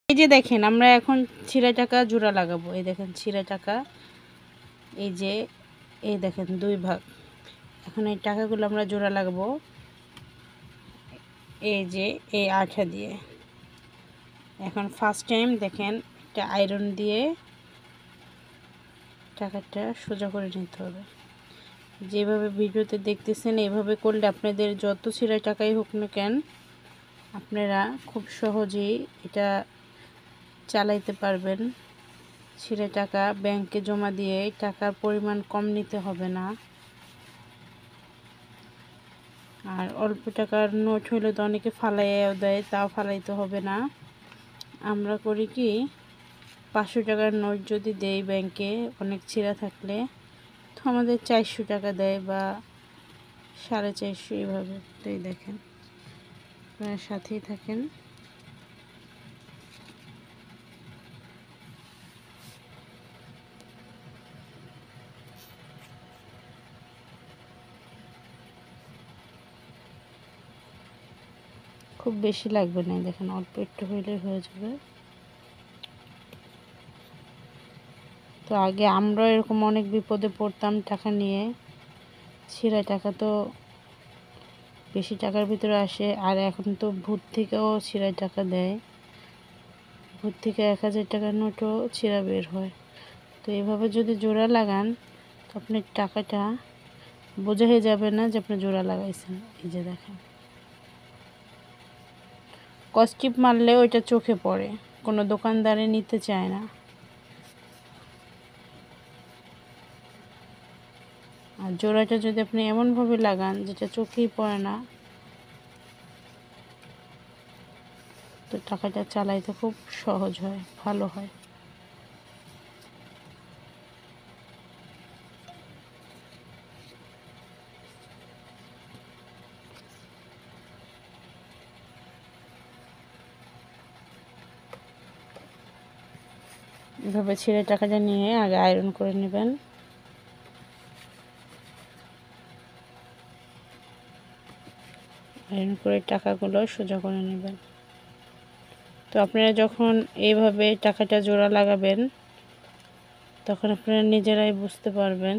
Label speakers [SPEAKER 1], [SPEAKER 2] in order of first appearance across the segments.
[SPEAKER 1] এই যে দেখেন আমরা এখন ছিঁড়া টাকা জোড়া লাগাবো। এই দেখেন ছিঁড়া টাকা, এই যে এই দেখেন 2 ভাগ। এখন এই টাকাগুলো আমরা জোড়া লাগাবো এই যে এই আঠা দিয়ে। এখন ফার্স্ট টাইম দেখেন একটা আয়রন দিয়ে টাকাটা সোজা করে নিতে হবে। যেভাবে ভিডিওতে দেখতেছেন এইভাবে করলে আপনাদের যত ছিঁড়া টাকাই হোক না কেন আপনারা খুব সহজেই এটা চালাইতে পারবেন। ছিঁড়া টাকা ব্যাংকে জমা দিয়ে টাকার পরিমাণ কম নিতে হবে না। আর অল্প টাকার নোট হলে তো অনেকে ফালাইয়াও দেয়, তাও ফালাইতে হবে না। আমরা করি কি 500 টাকার নোট যদি দেই ব্যাংকে অনেক ছিঁড়া থাকলে, তো আমাদের 400 টাকা দেয় বা 450 এইভাবে। তো এই দেখেন আপনার সাথেই থাকেন। খুব বেশি লাগবে না, দেখেন অল্প একটু হইলেই হয়ে যাবে। তো আগে আমরা এরকম অনেক বিপদে পড়তাম টাকা নিয়ে। ছিঁড়া টাকা তো বেশি টাকার ভিতরে আসে, আর এখন তো ভূত থেকেও ছিঁড়া টাকা দেয়। ভূত থেকে 1000 টাকার নোটও ছিঁড়া বের হয়। তো এভাবে যদি জোড়া লাগান তো আপনার টাকাটা বোঝা হয়ে যাবে না যে আপনি জোড়া লাগাইছেন। এই যে দেখেন কস্টিপ মারলে ওইটা চোখে পড়ে, কোনো দোকানদারে নিতে চায় না। আর জোড়াটা যদি আপনি এমনভাবে লাগান যেটা চোখেই পড়ে না, তো টাকাটা চালাইতে খুব সহজ হয়, ভালো হয়। এভাবে ছিঁড়ে টাকাটা নিয়ে আগে আয়রন করে নেবেন। আয়রন করে টাকাগুলো সোজা করে নেবেন। তো আপনারা যখন এইভাবে টাকাটা জোড়া লাগাবেন তখন আপনারা নিজেরাই বুঝতে পারবেন।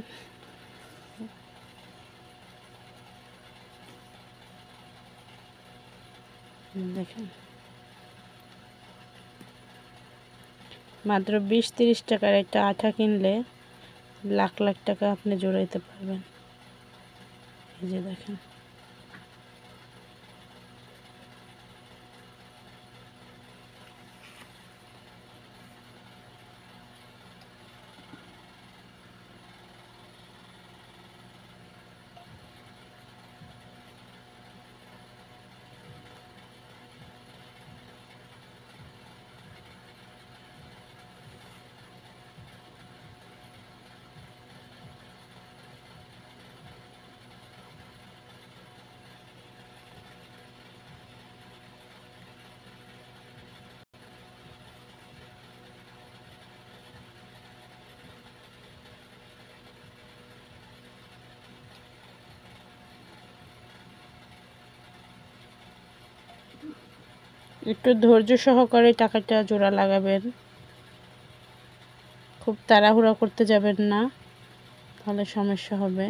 [SPEAKER 1] দেখেন মাত্র 20-30 টাকার একটা আঠা কিনলে লাখ লাখ টাকা আপনি জোড়াইতে পারবেন। এই যে দেখেন একটু ধৈর্য সহকারে টাকাটা জোড়া লাগাবেন, খুব তাড়াহুড়া করতে যাবেন না, তাহলে সমস্যা হবে।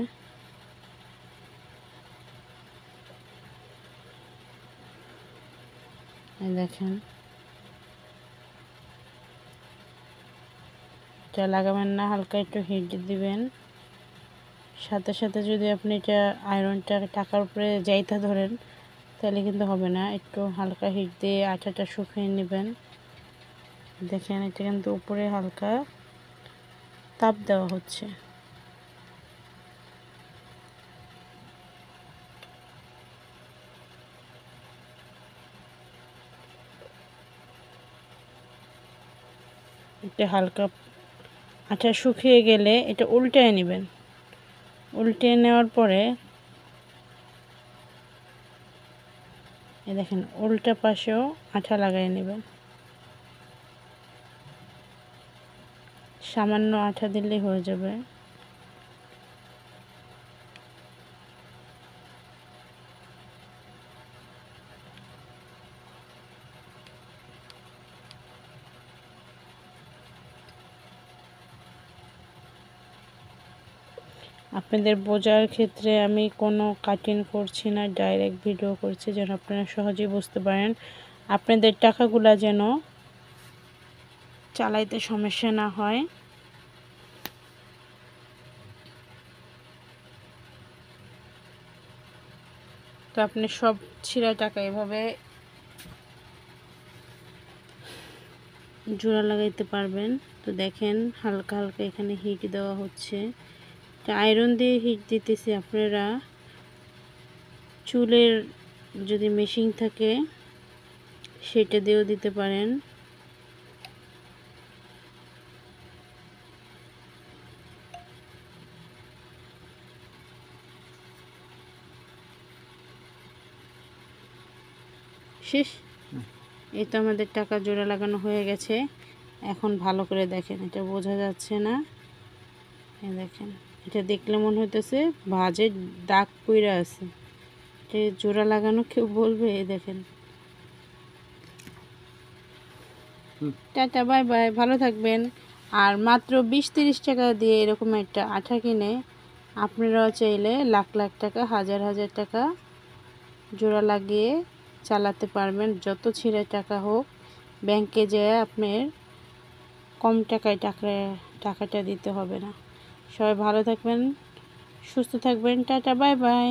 [SPEAKER 1] এই দেখেন এটা লাগাবেন না, হালকা একটু হিট দিবেন। সাথে সাথে যদি আপনি এটা আয়রনটা টাকার উপরে যাইতে ধরেন তাহলে কিন্তু হবে না, একটু হালকা হিট দিয়ে আঠাটা শুকিয়ে নেবেন। দেখেন এটা কিন্তু উপরে হালকা তাপ দেওয়া হচ্ছে। এটা হালকা আঠা শুকিয়ে গেলে এটা উল্টায় নেবেন। উল্টে নেওয়ার পরে এই দেখেন উল্টা পাশেও আঠা লাগাই নেবেন। সামান্য আঠা দিলেই হয়ে যাবে। আপনাদের বোঝার ক্ষেত্রে আমি কোনো কাটিং করছি না, ডাইরেক্ট ভিডিও করছি যেন আপনারা সহজেই বুঝতে পারেন, আপনাদের টাকাগুলা যেন চালাইতে সমস্যা না হয়। তো আপনি সব ছিঁড়া টাকা এভাবে জোড়া লাগাইতে পারবেন। তো দেখেন হালকা হালকা এখানে হিট দেওয়া হচ্ছে, তো আয়রন দিয়ে হিট দিতেছি। আপনারা চুলের যদি মেশিন থাকে সেটা দিয়েও দিতে পারেন। শেষ। এই তো আমাদের টাকা জোড়া লাগানো হয়ে গেছে। এখন ভালো করে দেখেন, এটা বোঝা যাচ্ছে না, দেখেন এটা দেখলে মনে হইতেছে ভাঁজের দাগ পইরা আছে, এটা জোড়া লাগানো কেউ বলবে? এই দেখেন। টাটা, বাই বাই, ভালো থাকবেন। আর মাত্র 20-30 টাকা দিয়ে এরকম একটা আঠা কিনে আপনারাও চাইলে লাখ লাখ টাকা, হাজার হাজার টাকা জোড়া লাগিয়ে চালাতে পারবেন। যত ছিঁড়ে টাকা হোক, ব্যাংকে যেয়ে আপনার কম টাকায় টাকাটা দিতে হবে না। সবাই ভালো থাকবেন, সুস্থ থাকবেন। Tata, bye bye.